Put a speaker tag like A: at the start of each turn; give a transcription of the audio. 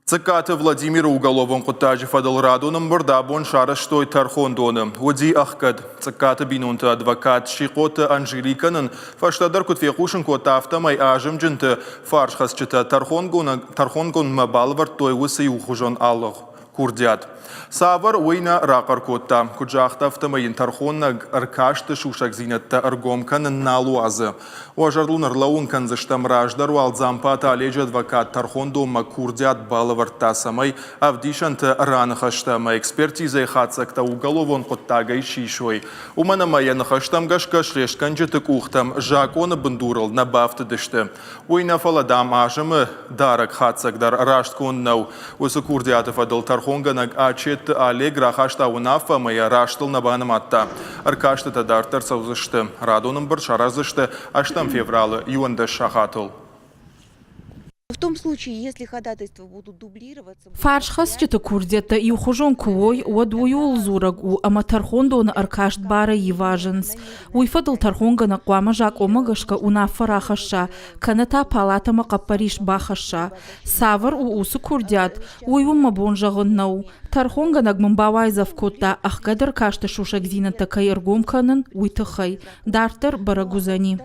A: Цикаты Владимир Уголовын Кутажев Адалрадуным бұрдабон шарыштой тархондоны. Оди ахкад. Цикаты бинунты адвокат Шиқоты Анжеликанын фаштадар күтфеқушын котафтамай ажым жынты фаршхасчыта тархонгон мабалвар той усы ухужон аллық. Курдят. Савар уйна рақар котта. Куджахта автомайын тархоннаг аркашты шушак зинетта аргомканын налуазы. Уажарлун арлауын канзыштам раждар уалдзампата алежа адвокат тархондо макурдят балавар тасамай авдишанты ранахаштама экспертизай хацакта уголовон коттагай шишой. Уманамая нахаштам гашка шлешканжетык ухтам жакона бандурал на бафты дышты. Уйна фаладам ажымы дарак хацакдар раштконнау. Усы курдятов адал тархонганаг ачет алегра хашта унафа моя раштыл на банаматта. Аркашты тадартар саузышты. Радоным бір шаразышты аштам февралы юанда шахатыл.
B: В том случае, если ходатайства будут дублироваться...
C: Фаршхас чета курдета и ухожон куой уадуюл зурагу, ама тархондон аркашт бара еваженс. Уйфадл тархонга на куама жак омагашка унафа рахаша, каната палата макапариш бахаша. Савар у усу курдят, уйвум мабонжагон нау. Тархонга нагмамбавай завкота, ахкадр кашта шушак зината кайыргом канын, уйтахай. Дартер барагузани.